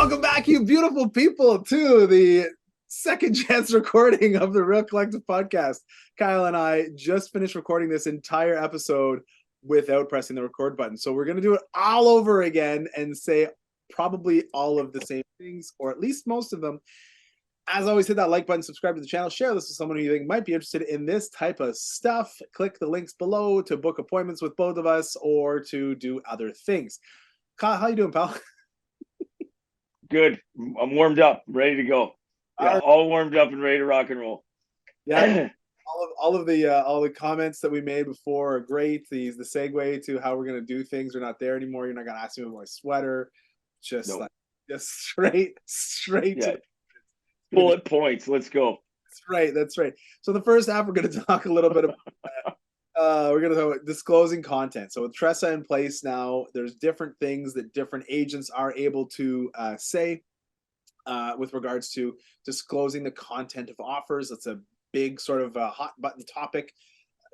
Welcome back, you beautiful people, to the second chance recording of the Real Collective podcast. Kyle and I just finished recording this entire episode without pressing the record button. So we're going to do it all over again and say probably all of the same things, or at least most of them. As always, hit that like button, subscribe to the channel, share this with someone who you think might be interested in this type of stuff. Click the links below to book appointments with both of us or to do other things. Kyle, how you doing, pal? Good. I'm warmed up, ready to go. Yeah, all warmed up and ready to rock and roll. Yeah, all of the comments that we made before are great. The segue to how we're gonna do things are not there anymore. You're not gonna ask me about my sweater. Just Nope. like just straight Yeah. to Bullet points. Let's go. That's right. So the first half we're gonna talk a little bit about we're going to talk about disclosing content. So with TRESA in place now, there's different things that different agents are able to say with regards to disclosing the content of offers. That's a big sort of hot button topic.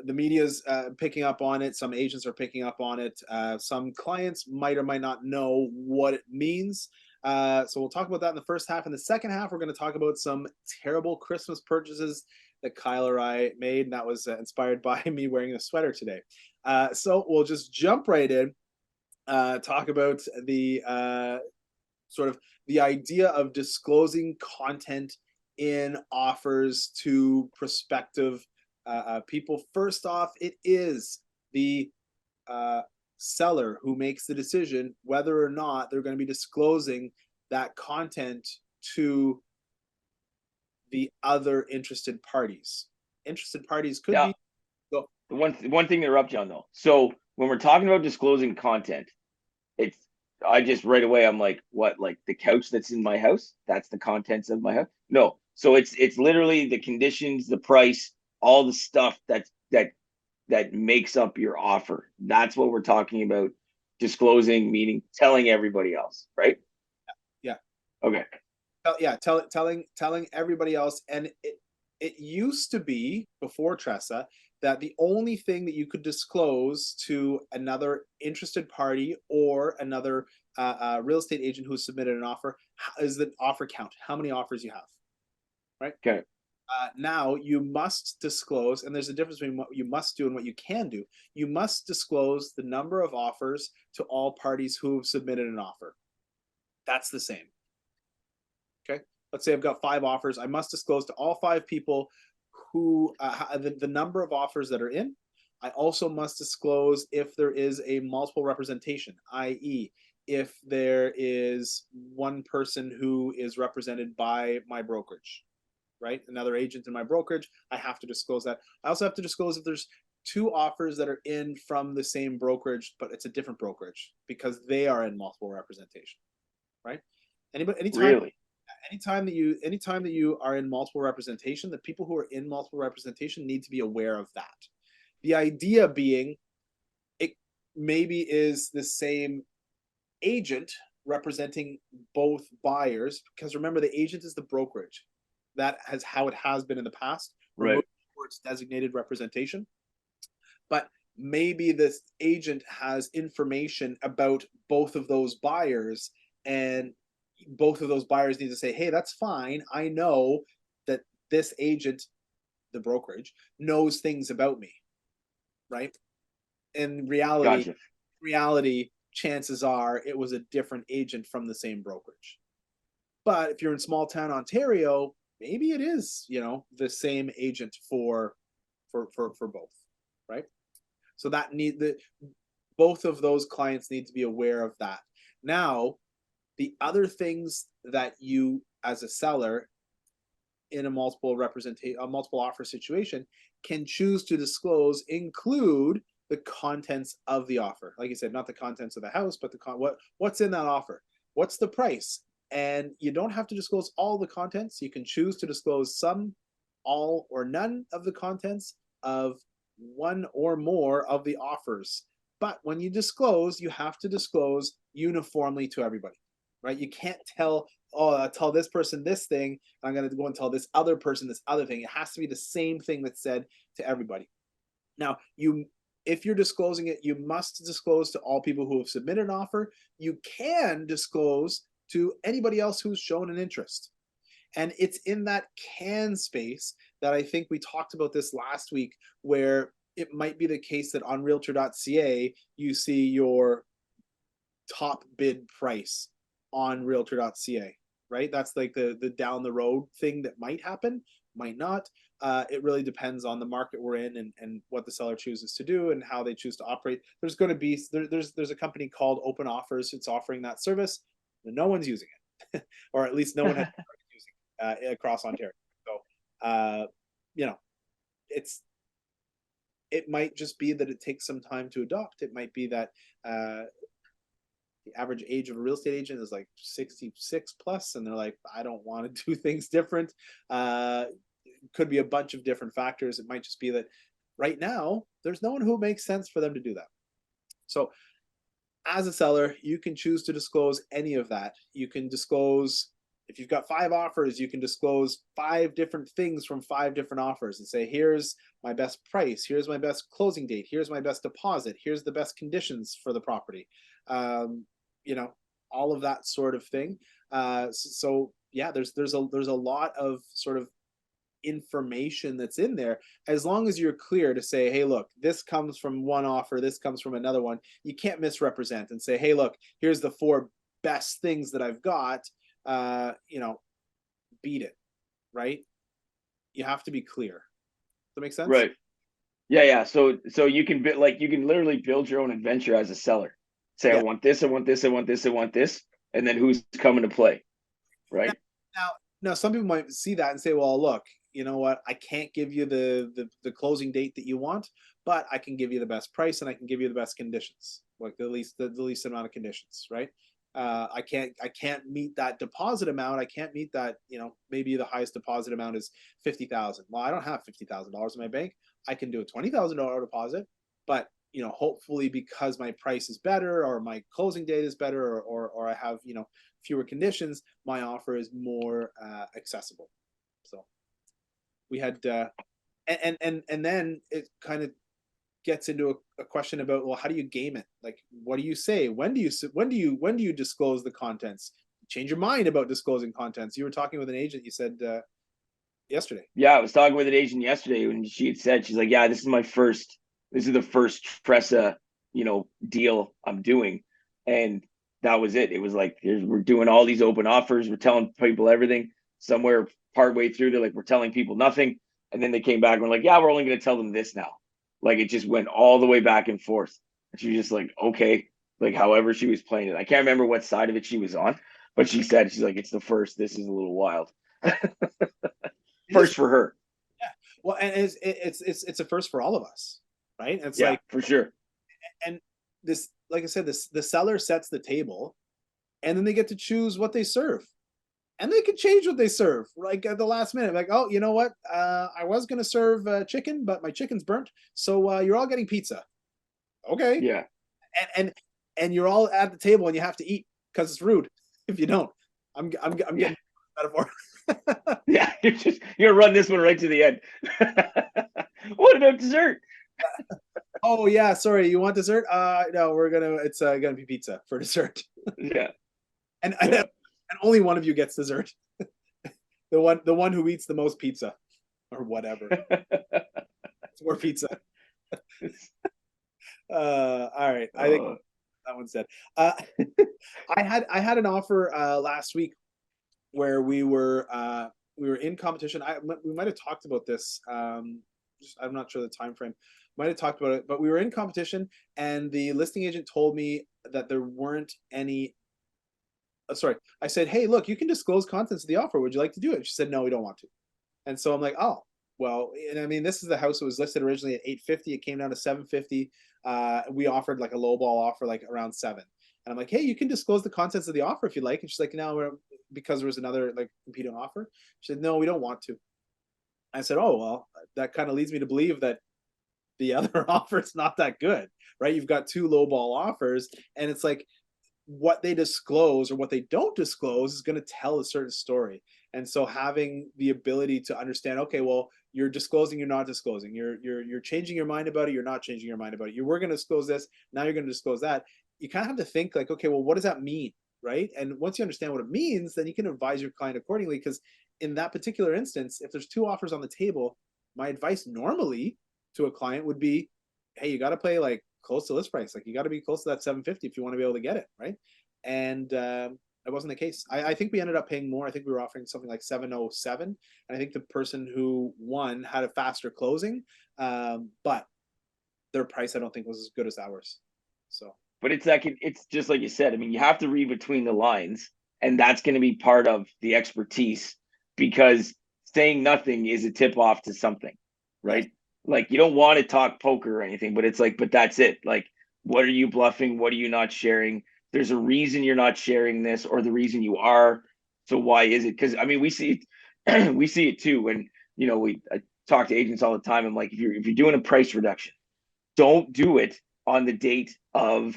The media's picking up on it. Some agents are picking up on it. Some clients might or might not know what it means. So we'll talk about that in the first half. In the second half, we're going to talk about some terrible Christmas purchases that Kyle or I made, and that was inspired by me wearing a sweater today. So we'll just jump right in, talk about the sort of the idea of disclosing content in offers to prospective people. First off, it is the seller who makes the decision whether or not they're going to be disclosing that content to the other interested parties. Interested parties could be. So, one thing to interrupt you on though. So when we're talking about disclosing content, I just right away I'm like, what? Like the couch that's in my house? That's the contents of my house? No. So it's literally the conditions, the price, all the stuff that makes up your offer. That's what we're talking about. Disclosing, meaning telling everybody else, right? Yeah. Okay. Telling everybody else. And it used to be before TRESA that the only thing that you could disclose to another interested party or another real estate agent who submitted an offer is the offer count, how many offers you have, right? Okay. Now you must disclose, and there's a difference between what you must do and what you can do. You must disclose the number of offers to all parties who have submitted an offer. That's the same. Okay, let's say I've got 5 offers. I must disclose to all 5 people who the number of offers that are in. I also must disclose if there is a multiple representation, i.e., if there is one person who is represented by my brokerage, right? Another agent in my brokerage, I have to disclose that. I also have to disclose if there's 2 offers that are in from the same brokerage, but it's a different brokerage because they are in multiple representation, right? Anytime that you are in multiple representation, the people who are in multiple representation need to be aware of that. The idea being, it maybe is the same agent representing both buyers, because remember, the agent is the brokerage. That has how it has been in the past. Right. It's designated representation. But maybe this agent has information about both of those buyers, and both of those buyers need to say, hey, that's fine. I know that this agent, the brokerage, knows things about me, right? In reality, chances are it was a different agent from the same brokerage. But if you're in small town Ontario, maybe it is, the same agent for both, right? So both of those clients need to be aware of that. Now, the other things that you, as a seller in a multiple offer situation, can choose to disclose include the contents of the offer. Like I said, not the contents of the house, but what's in that offer. What's the price? And you don't have to disclose all the contents. You can choose to disclose some, all, or none of the contents of one or more of the offers. But when you disclose, you have to disclose uniformly to everybody, right? You can't tell this person this thing, and I'm going to go and tell this other person this other thing. It has to be the same thing that's said to everybody. Now, if you're disclosing it, you must disclose to all people who have submitted an offer. You can disclose to anybody else who's shown an interest. And it's in that can space that I think we talked about this last week, where it might be the case that on realtor.ca, you see your top bid price on realtor.ca, right? That's like the down the road thing that might happen, might not. It really depends on the market we're in and what the seller chooses to do and how they choose to operate. There's going to be there's a company called Open Offers. It's offering that service. No one's using it, or at least no one has started using it across Ontario. So you know, it might just be that it takes some time to adopt. It might be that the average age of a real estate agent is like 66 plus, and they're like, I don't want to do things different. Could be a bunch of different factors. It might just be that right now there's no one who makes sense for them to do that. So as a seller, you can choose to disclose any of that. You can disclose, if you've got 5 offers, you can disclose 5 different things from 5 different offers and say, here's my best price, here's my best closing date, here's my best deposit, here's the best conditions for the property. You know, all of that sort of thing. So yeah, there's a lot of sort of information that's in there, as long as you're clear to say, hey, look, this comes from one offer, this comes from another one. You can't misrepresent and say, hey, look, here's the 4 best things that I've got. You know, beat it, right? You have to be clear. Does that make sense? Right. Yeah. So you can you can literally build your own adventure as a seller. Say, yeah. I want this, I want this, I want this, I want this, and then who's coming to play, right? Now, some people might see that and say, well, look, you know what? I can't give you the closing date that you want, but I can give you the best price and I can give you the best conditions, like the least amount of conditions, right? I can't meet that deposit amount. I can't meet that, you know, maybe the highest deposit amount is $50,000. Well, I don't have $50,000 in my bank. I can do a $20,000 deposit, but you know, hopefully because my price is better or my closing date is better or I have, you know, fewer conditions, my offer is more accessible. So we had and then it kind of gets into a question about, well, how do you game it? Like, what do you say? When do you disclose the contents? Change your mind about disclosing contents. You were talking with an agent, you said yesterday. Yeah, I was talking with an agent yesterday when she had said, she's like, yeah, this is the first TRESA, you know, deal I'm doing. And that was it. It was like, we're doing all these open offers. We're telling people everything. Somewhere partway through, they're like, we're telling people nothing. And then they came back and were like, yeah, we're only going to tell them this now. Like, it just went all the way back and forth. And she was just like, okay, like however she was playing it. I can't remember what side of it she was on, but she said, she's like, it's the first. This is a little wild. First for her. Yeah. Well, and it's a first for all of us, right? It's yeah, like, for sure. And this, like I said, the seller sets the table, and then they get to choose what they serve, and they can change what they serve like at the last minute. Like, oh, you know what? I was gonna serve chicken, but my chicken's burnt, so you're all getting pizza. Okay. Yeah. And you're all at the table, and you have to eat because it's rude if you don't. I'm getting metaphor. Yeah, you're gonna run this one right to the end. What about dessert? Oh yeah, sorry. You want dessert? No, it's gonna be pizza for dessert. Yeah. And only one of you gets dessert. the one who eats the most pizza, or whatever. It's more pizza. All right. I think that one's dead. I had an offer last week where we were in competition. We might have talked about this. I'm not sure the time frame. Might have talked about it, but we were in competition, and the listing agent told me that there weren't any. Sorry, I said, hey, look, you can disclose contents of the offer. Would you like to do it? She said, no, we don't want to. And so I'm like, oh, well, and I mean, this is the house that was listed originally at $850. It came down to $750. We offered like a lowball offer, like around $7. And I'm like, hey, you can disclose the contents of the offer if you like. And she's like, no, because there was another like competing offer. She said, no, we don't want to. I said, oh, well, that kind of leads me to believe that the other offer is not that good, right? You've got 2 lowball offers, and it's like, what they disclose or what they don't disclose is going to tell a certain story. And so having the ability to understand, okay, well, you're disclosing, you're not disclosing, you're changing your mind about it, you're not changing your mind about it. You were going to disclose this, now you're going to disclose that. You kind of have to think like, okay, well, what does that mean? right? And once you understand what it means, then you can advise your client accordingly. Because in that particular instance, if there's two offers on the table, my advice normally to a client would be, hey, you got to play like close to list price. Like you got to be close to that 750 if you want to be able to get it, right? And that wasn't the case. I think we ended up paying more. I think we were offering something like 707, and I think the person who won had a faster closing, but their price I don't think was as good as ours. So, But it's like it's just like you said. I mean, you have to read between the lines, and that's going to be part of the expertise, because saying nothing is a tip off to something, yes, right? Like you don't want to talk poker or anything, but it's like, but that's it. Like, what are you bluffing? What are you not sharing? There's a reason you're not sharing this, or the reason you are. So why is it? Because I mean, we see it, we see it too. When I talk to agents all the time. I'm like, if you're doing a price reduction, don't do it on the date of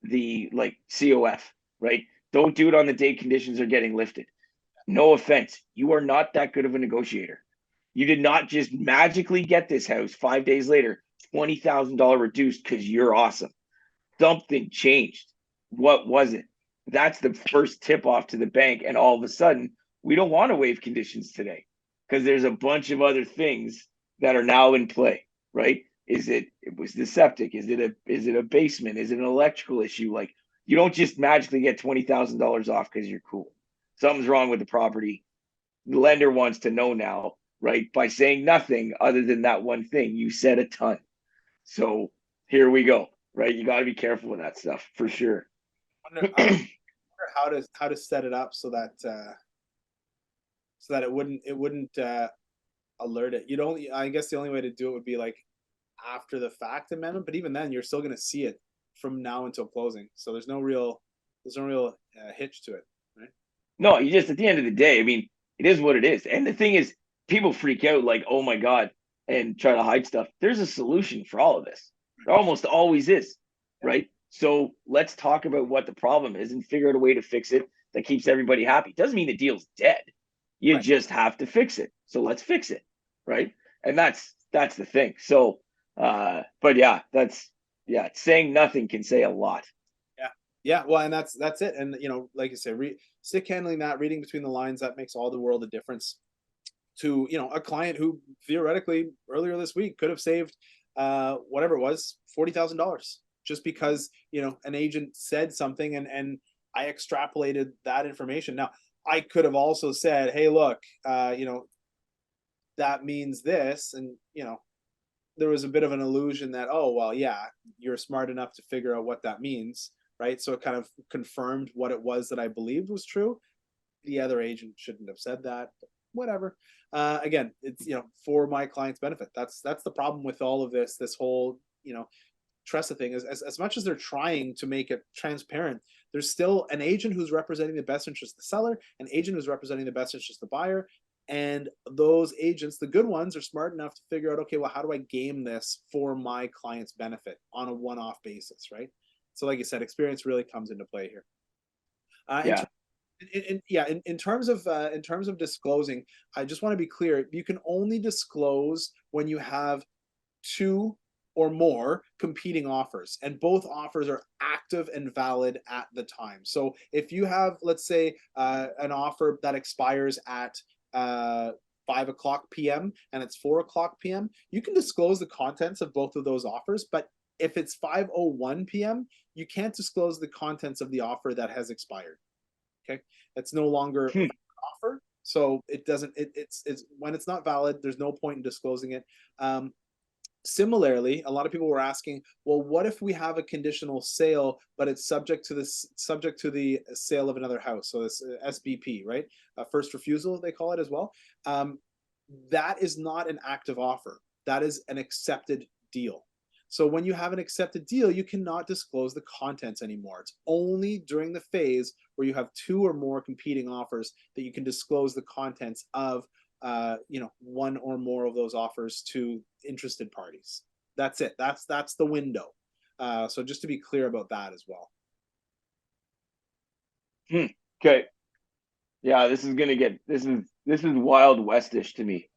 the like COF, right? Don't do it on the date conditions are getting lifted. No offense, you are not that good of a negotiator. You did not just magically get this house 5 days later, $20,000 reduced because you're awesome. Something changed. What was it? That's the first tip off to the bank. And all of a sudden, we don't want to waive conditions today because there's a bunch of other things that are now in play, right? It was the septic? Is it a basement? Is it an electrical issue? Like you don't just magically get $20,000 off because you're cool. Something's wrong with the property. The lender wants to know now, right? By saying nothing other than that one thing, you said a ton. So here we go, right? You got to be careful with that stuff for sure. I wonder how to set it up so that it wouldn't alert it. You don't. I guess the only way to do it would be like after the fact amendment, but even then, you're still going to see it from now until closing. So there's no real hitch to it, right? No, you just at the end of the day, I mean, it is what it is. And the thing is, people freak out like, oh my God, and try to hide stuff. There's a solution for all of this. There almost always is, right? So let's talk about what the problem is and figure out a way to fix it that keeps everybody happy. Doesn't mean the deal's dead. You Right. just have to fix it. So let's fix it, right? And that's the thing. So but yeah, saying nothing can say a lot. Yeah. Yeah. Well, and that's it. And like you said, stick handling that, reading between the lines, that makes all the world of difference to a client who theoretically earlier this week could have saved whatever it was, $40,000 just because an agent said something and I extrapolated that information. Now I could have also said, hey, look, that means this, and there was a bit of an illusion that, oh well, yeah, you're smart enough to figure out what that means, right? So it kind of confirmed what it was that I believed was true. The other agent shouldn't have said that, but whatever. Again, it's for my client's benefit. That's the problem with all of this whole TRESA thing is, as much as they're trying to make it transparent, there's still an agent who's representing the best interest of the seller, an agent who's representing the best interest of the buyer. And those agents, the good ones, are smart enough to figure out, okay, well, how do I game this for my client's benefit on a one-off basis, right? So like you said, experience really comes into play here. Yeah. In terms of disclosing, I just want to be clear. You can only disclose when you have two or more competing offers, and both offers are active and valid at the time. So if you have, let's say, an offer that expires at 5 o'clock p.m. and it's 4 o'clock p.m., you can disclose the contents of both of those offers. But if it's 5:01 p.m., you can't disclose the contents of the offer that has expired. Okay, that's no longer an offer, so it doesn't. It's when it's not valid, there's no point in disclosing it. Similarly, a lot of people were asking, well, what if we have a conditional sale, but it's subject to the sale of another house? So this SBP, right? First refusal, they call it as well. That is not an active offer. That is an accepted deal. So when you have an accepted deal, you cannot disclose the contents anymore. It's only during the phase where you have two or more competing offers that you can disclose the contents of one or more of those offers to interested parties. That's it. That's the window. So just to be clear about that as well. Okay. Yeah, this is Wild Westish to me.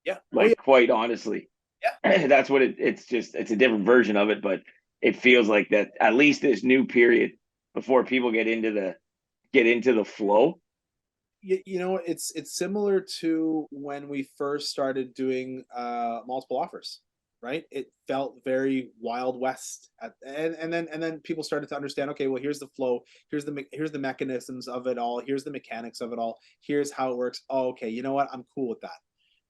Yeah. Like quite honestly. Yeah. That's what it's a different version of it, but it feels like that at least this new period before people get into get into the flow. You know, it's similar to when we first started doing multiple offers, right? It felt very Wild West, and then people started to understand. Okay, well, here's the flow. Here's the mechanisms of it all. Here's the mechanics of it all. Here's how it works. Oh, okay, you know what? I'm cool with that.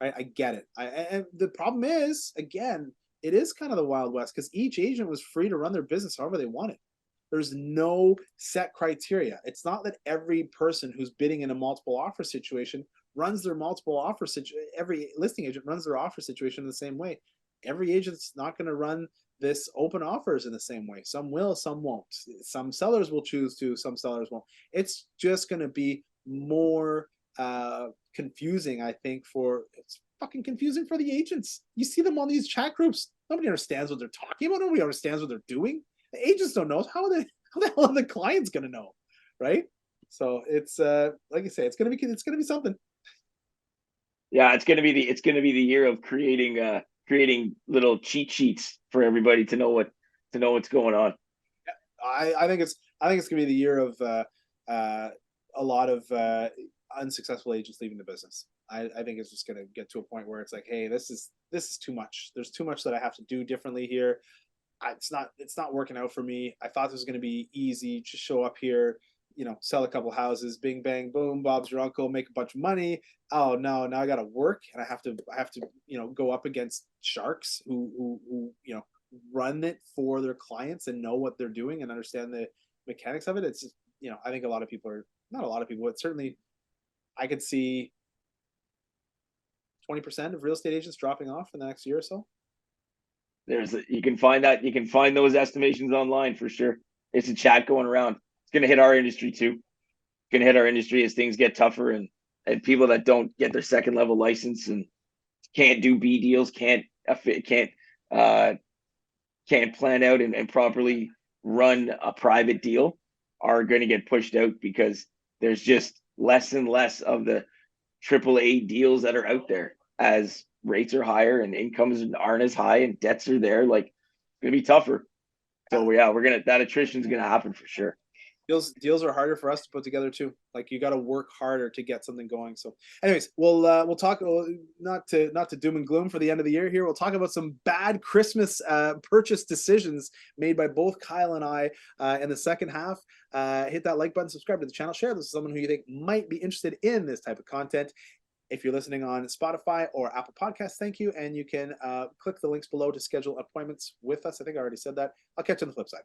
Right? I get it. And the problem is, again, it is kind of the Wild West because each agent was free to run their business however they wanted. There's no set criteria. It's not that every person who's bidding in a multiple offer situation runs their multiple offer situation. Every listing agent runs their offer situation in the same way. Every agent's not going to run this open offers in the same way. Some will, some won't. Some sellers will choose to, some sellers won't. It's just going to be more confusing, I think, it's fucking confusing for the agents. You see them on these chat groups. Nobody understands what they're talking about. Nobody understands what they're doing. The agents don't know. How the hell are the clients gonna know, right? So it's like you say, it's gonna be something. Yeah, it's gonna be the year of creating little cheat sheets for everybody to know what's going on. I think it's gonna be the year of a lot of unsuccessful agents leaving the business. I think it's just gonna get to a point where it's like, hey, this is too much. There's too much that I have to do differently here. It's not working out for me. I thought this was going to be easy. Just show up here, sell a couple houses, bing bang boom, Bob's your uncle, make a bunch of money. Oh no, now I got to work and I have to go up against sharks who run it for their clients and know what they're doing and understand the mechanics of it. It's just, I think a lot of people are not a lot of people, but certainly I could see 20% of real estate agents dropping off in the next year or so. You can find those estimations online for sure. It's a chat going around. It's going to hit our industry too. It's going to hit our industry as things get tougher and people that don't get their second level license and can't do B deals, can't plan out and properly run a private deal are going to get pushed out because there's just less and less of the AAA deals that are out there as rates are higher and incomes aren't as high and debts are there. Like, it's gonna be tougher. So yeah, that attrition is gonna happen for sure. Deals are harder for us to put together too. Like, you got to work harder to get something going. So anyways, we'll talk, not to doom and gloom for the end of the year here. We'll talk about some bad Christmas purchase decisions made by both Kyle and I in the second half. Hit that like button, subscribe to the channel, share this with someone who you think might be interested in this type of content. If you're listening on Spotify or Apple Podcasts, thank you. And you can click the links below to schedule appointments with us. I think I already said that. I'll catch you on the flip side.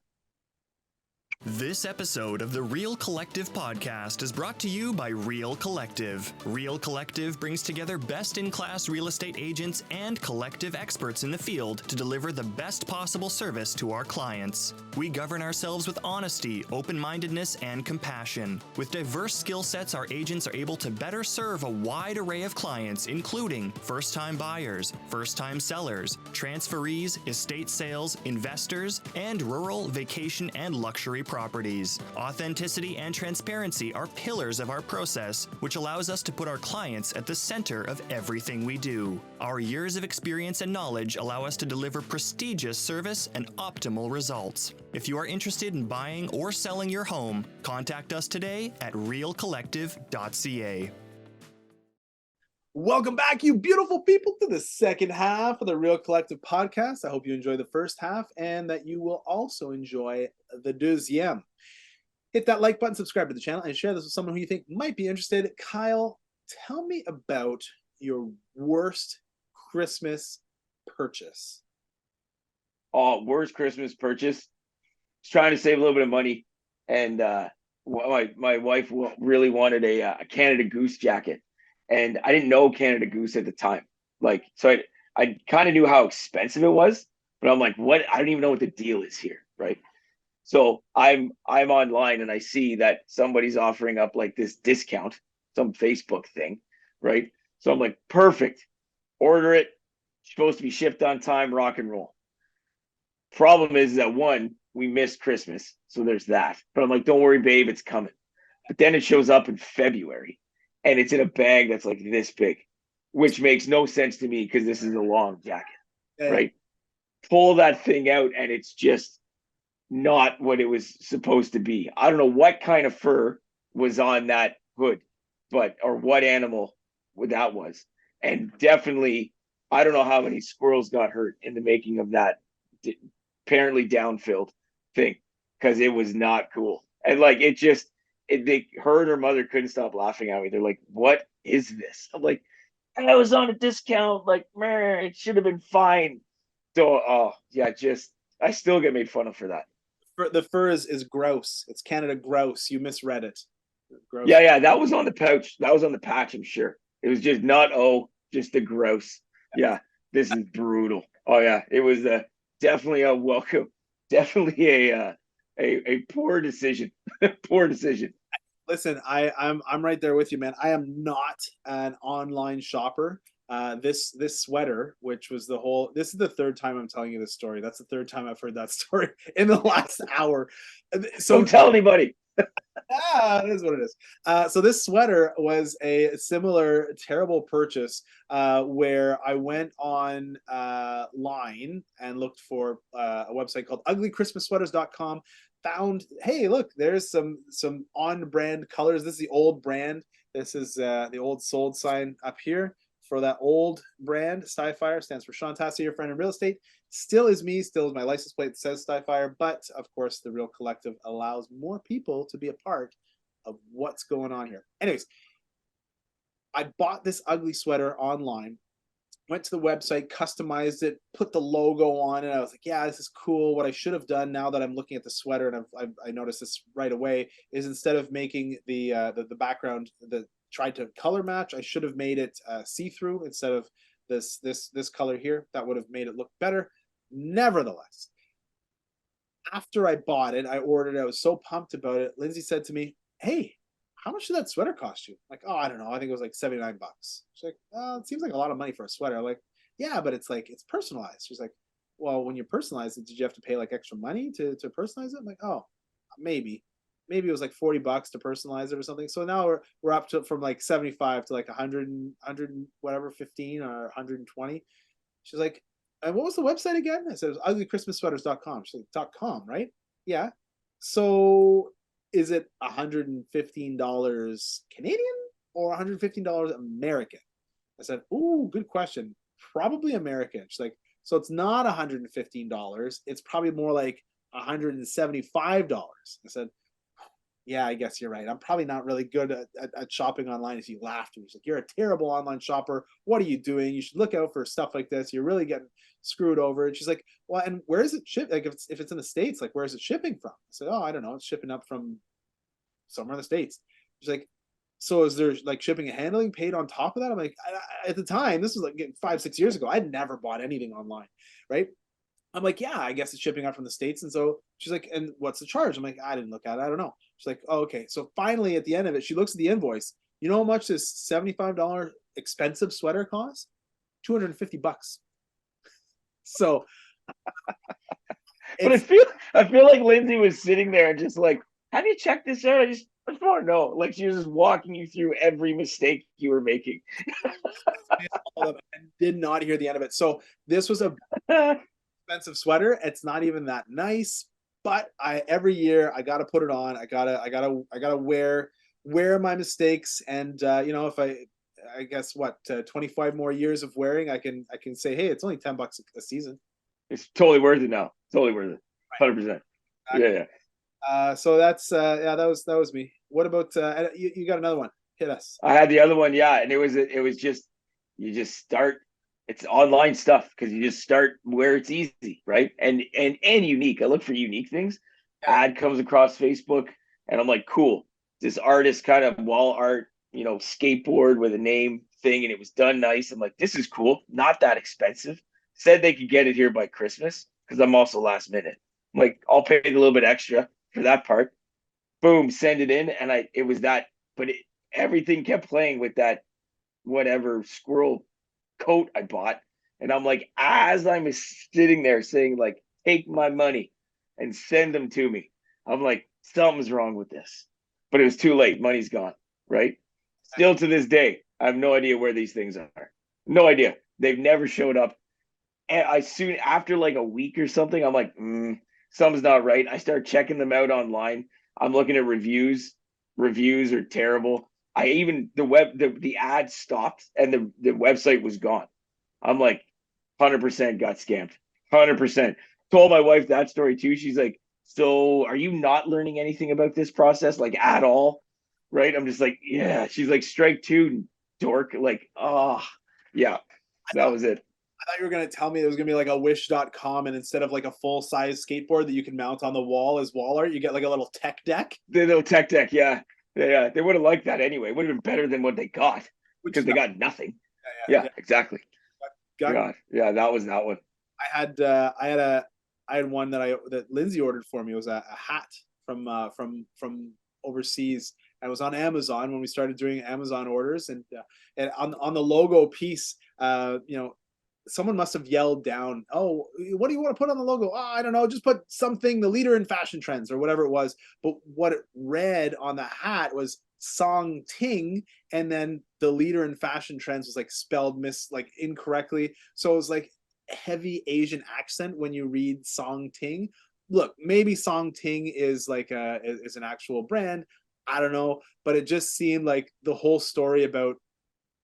This episode of the Real Collective podcast is brought to you by Real Collective. Real Collective brings together best-in-class real estate agents and collective experts in the field to deliver the best possible service to our clients. We govern ourselves with honesty, open-mindedness, and compassion. With diverse skill sets, our agents are able to better serve a wide array of clients, including first-time buyers, first-time sellers, transferees, estate sales, investors, and rural, vacation, and luxury properties. Authenticity and transparency are pillars of our process, which allows us to put our clients at the center of everything we do. Our years of experience and knowledge allow us to deliver prestigious service and optimal results. If you are interested in buying or selling your home, contact us today at realcollective.ca. Welcome back, you beautiful people, to the second half of the Real Collective podcast. I hope you enjoy the first half and that you will also enjoy the deuxième. Hit that like button, subscribe to the channel, and share this with someone who you think might be interested. Kyle, tell me about your worst Christmas purchase. Oh, worst Christmas purchase. Just trying to save a little bit of money, and my wife really wanted a Canada Goose jacket. And I didn't know Canada Goose at the time. Like, so I kind of knew how expensive it was, but I'm like, what? I don't even know what the deal is here, right? So I'm online and I see that somebody's offering up like this discount, some Facebook thing, right? So I'm like, perfect. Order it. Supposed to be shipped on time, rock and roll. Problem is that one, we missed Christmas, so there's that. But I'm like, don't worry, babe, it's coming. But then it shows up in February. And it's in a bag that's like this big, which makes no sense to me because this is a long jacket, right? Pull that thing out and it's just not what it was supposed to be. I don't know what kind of fur was on that hood, or what animal that was. And definitely, I don't know how many squirrels got hurt in the making of that apparently downfilled thing, because it was not cool. And like, her and her mother couldn't stop laughing at me. They're like, "What is this?" I'm like, "I was on a discount. Like, man, it should have been fine." So, oh yeah, I still get made fun of for that. The fur is grouse. It's Canada grouse. You misread it. Grouse. Yeah, that was on the pouch. That was on the patch, I'm sure. It was just not just the gross. Yeah, this is brutal. Oh yeah, it was definitely a welcome, definitely a poor decision. Poor decision. Listen, I'm right there with you, man. I am not an online shopper. This sweater, which was this is the third time I'm telling you this story. That's the third time I've heard that story in the last hour. So don't tell anybody. It is what it is. So this sweater was a similar terrible purchase where I went on line and looked for a website called uglychristmassweaters.com. Found, hey, look, there's some on brand colors. This is the old brand. This is the old sold sign up here for that old brand. Skyfire stands for Sean Tasse, your friend in real estate. Still is me, still is my license plate that says Skyfire, but of course the Real Collective allows more people to be a part of what's going on here. Anyways, I bought this ugly sweater online, went to the website, customized it, put the logo on it. I was like, yeah, this is cool. What I should have done, now that I'm looking at the sweater, and I noticed this right away, is instead of making the background tried to color match, I should have made it see-through instead of this color here. That would have made it look better. Nevertheless, after I bought it, I ordered it. I was so pumped about it. Lindsay said to me, "Hey, how much did that sweater cost you?" I'm like, "Oh, I don't know. I think it was like $79." She's like, "Oh, it seems like a lot of money for a sweater." I'm like, "Yeah, but it's personalized." She's like, "Well, when you personalize it, did you have to pay like extra money to personalize it?" I'm like, "Oh, maybe it was like $40 to personalize it or something." So now we're up to from like 75 to like 100 whatever, 15 or 120. She's like, "And what was the website again?" I said, "It was uglychristmassweaters.com." She's like, .com, right? Yeah. So is it $115 Canadian or $115 American? I said, "Ooh, good question. Probably American." She's like, "So it's not $115. It's probably more like $175. I said, "Yeah, I guess you're right. I'm probably not really good at shopping online." If you laughed, she's like, "You're a terrible online shopper. What are you doing? You should look out for stuff like this. You're really getting screwed over." And she's like, "Well, and where is it shipped? Like, if it's in the States, like, where is it shipping from?" I said, "Oh, I don't know. It's shipping up from somewhere in the States." She's like, "So is there like shipping and handling paid on top of that?" I'm like, at the time, this was like 5-6 years ago, I'd never bought anything online, right? I'm like, "Yeah, I guess it's shipping out from the States." And so she's like, "And what's the charge?" I'm like, "I didn't look at it. I don't know." She's like, "Oh, okay." So finally, at the end of it, she looks at the invoice. You know how much this $75 expensive sweater costs? $250. So, but I feel like Lindsay was sitting there and just like, "Have you checked this out?" I just want to know. Like, she was just walking you through every mistake you were making. I did not hear the end of it. So this was a expensive sweater. It's not even that nice, but every year I gotta put it on. I gotta wear my mistakes, and if I guess what 25 more years of wearing, I can say, hey, it's only $10 a season. It's totally worth it now. Totally worth it. 100%. Yeah. So that's that was me. What about you got another one? Hit us. I had the other one, yeah, and it was just, you just start. It's online stuff because you just start where it's easy, right? And unique. I look for unique things. Ad comes across Facebook, and I'm like, cool. This artist kind of wall art, skateboard with a name thing, and it was done nice. I'm like, this is cool. Not that expensive. Said they could get it here by Christmas because I'm also last minute. I'm like, I'll pay a little bit extra for that part. Boom, send it in, and it was that. But everything kept playing with that whatever squirrel coat I bought. And I'm like, as I'm sitting there saying, like, take my money and send them to me, I'm like, something's wrong with this. But it was too late. Money's gone, right? Still to this day, I have no idea where these things are. No idea. They've never showed up. And after like a week or something, I'm like, something's not right. I start checking them out online. I'm looking at reviews. reviews are terrible. I even the ad stopped and the website was gone. I'm like, 100% got scammed. 100%. Told my wife that story too. She's like, so are you not learning anything about this process, like at all? Right? I'm just like, yeah. She's like, strike two, dork. Like, oh, yeah, that was it. I thought you were going to tell me it was going to be like a wish.com, and instead of like a full size skateboard that you can mount on the wall as wall art, you get like a little tech deck. The little tech deck, yeah. Yeah, they would have liked that anyway. It would have been better than what they got because they got nothing. Yeah, exactly. God, yeah, that was that one. I had one that Lindsay ordered for me. It was a hat from overseas, and it was on Amazon when we started doing Amazon orders, and on the logo piece, someone must have yelled down, "Oh, what do you want to put on the logo?" "Oh, I don't know, just put something, the leader in fashion trends," or whatever it was. But what it read on the hat was Song Ting, and then the leader in fashion trends was like spelled incorrectly. So it was like heavy Asian accent when you read Song Ting. Look, maybe Song Ting is like is an actual brand. I don't know, but it just seemed like the whole story about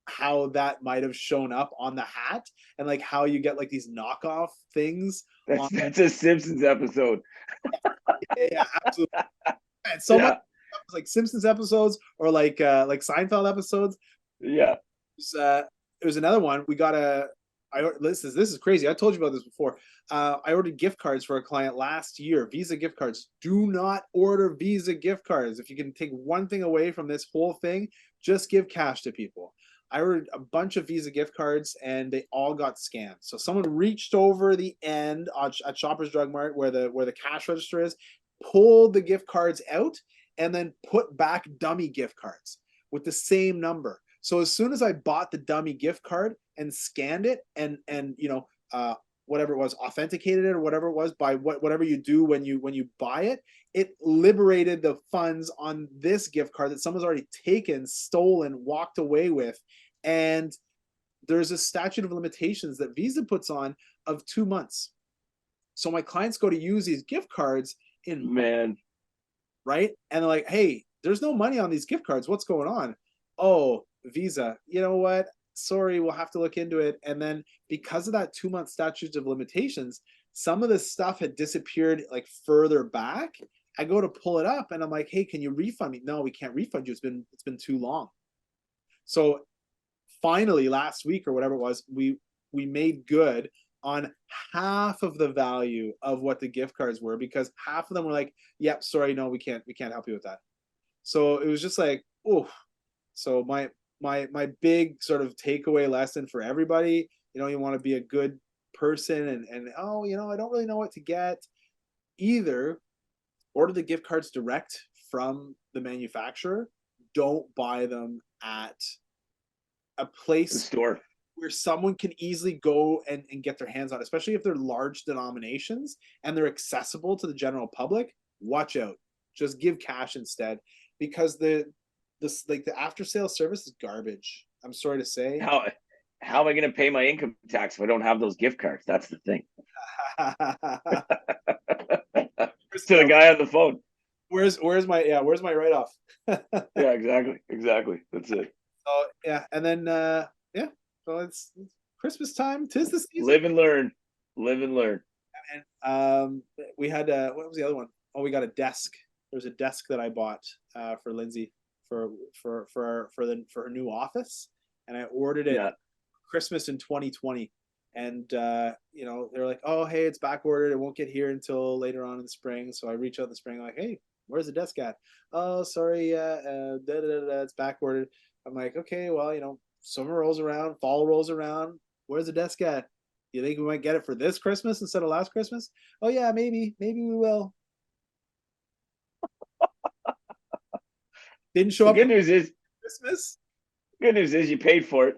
how that might have shown up on the hat, and like how you get like these knockoff things. That's a Simpsons episode. Yeah, absolutely. And so much like Simpsons episodes or like Seinfeld episodes. Yeah. It was another one. We got this is crazy. I told you about this before. I ordered gift cards for a client last year. Visa gift cards. Do not order Visa gift cards. If you can take one thing away from this whole thing, just give cash to people. I ordered a bunch of Visa gift cards and they all got scammed. So someone reached over the end at Shoppers Drug Mart where the cash register is, pulled the gift cards out, and then put back dummy gift cards with the same number. So as soon as I bought the dummy gift card and scanned it and whatever it was, authenticated it or whatever it was by whatever you do when you buy it, it liberated the funds on this gift card that someone's already taken, stolen, walked away with. And there's a statute of limitations that Visa puts on of 2 months. So my clients go to use these gift cards in right? And they're like, hey, there's no money on these gift cards. What's going on? Oh, Visa, you know what? Sorry, we'll have to look into it. And then because of that 2 month statute of limitations, some of the stuff had disappeared like further back. I go to pull it up and I'm like, hey, can you refund me? No, we can't refund you. It's been too long. So finally last week or whatever it was, we made good on half of the value of what the gift cards were, because half of them were like, yep, sorry, no, we can't help you with that. So it was just like, oh. So my big sort of takeaway lesson for everybody, you want to be a good person and oh, I don't really know what to get. Either order the gift cards direct from the manufacturer. Don't buy them at a place, the store, where someone can easily go and get their hands on, especially if they're large denominations and they're accessible to the general public. Watch out. Just give cash instead, because the after sales service is garbage. I'm sorry to say. How am I going to pay my income tax if I don't have those gift cards? That's the thing. To the guy on the phone. Where's my write-off? Yeah, exactly. That's it. So yeah, and then so it's Christmas time. 'Tis the season. Live and learn. And we had what was the other one? Oh, we got a desk. There's a desk that I bought for Lindsay for her new office, and I ordered it Christmas in 2020. And they're like, oh, hey, it's back ordered. It won't get here until later on in the spring. So I reach out in the spring, like, hey, where's the desk at? Oh, sorry, it's back ordered. I'm like, okay, well, summer rolls around, fall rolls around. Where's the desk at? You think we might get it for this Christmas instead of last Christmas? Oh yeah, maybe we will. Didn't show up. Good news is Christmas. Good news is you paid for it.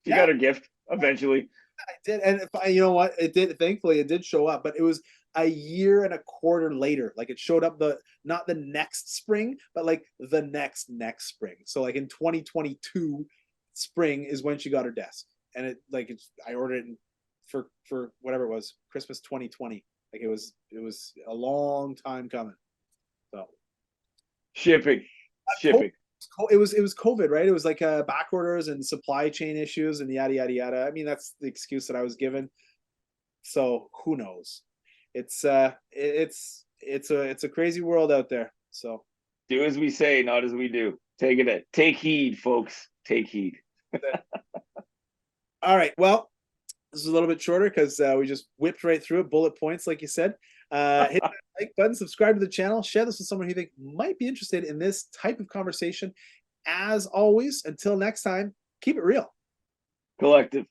You got a gift eventually. I did, and you know what? It did. Thankfully, it did show up, but it was a year and a quarter later. Like it showed up not the next spring, but like the next spring. So like in 2022 spring is when she got her desk, and I ordered it for whatever it was, Christmas 2020. Like it was a long time coming. So shipping. shipping. It was COVID, right? It was like back orders and supply chain issues and yada yada yada. I mean, that's the excuse that I was given. So who knows? It's a crazy world out there. So Do as we say, not as we do. Take heed, folks. Take heed. all right. Well, this is a little bit shorter because we just whipped right through it, bullet points, like you said. Hit that like button, subscribe to the channel, share this with someone who you think might be interested in this type of conversation. As always, until next time, keep it real. Collective.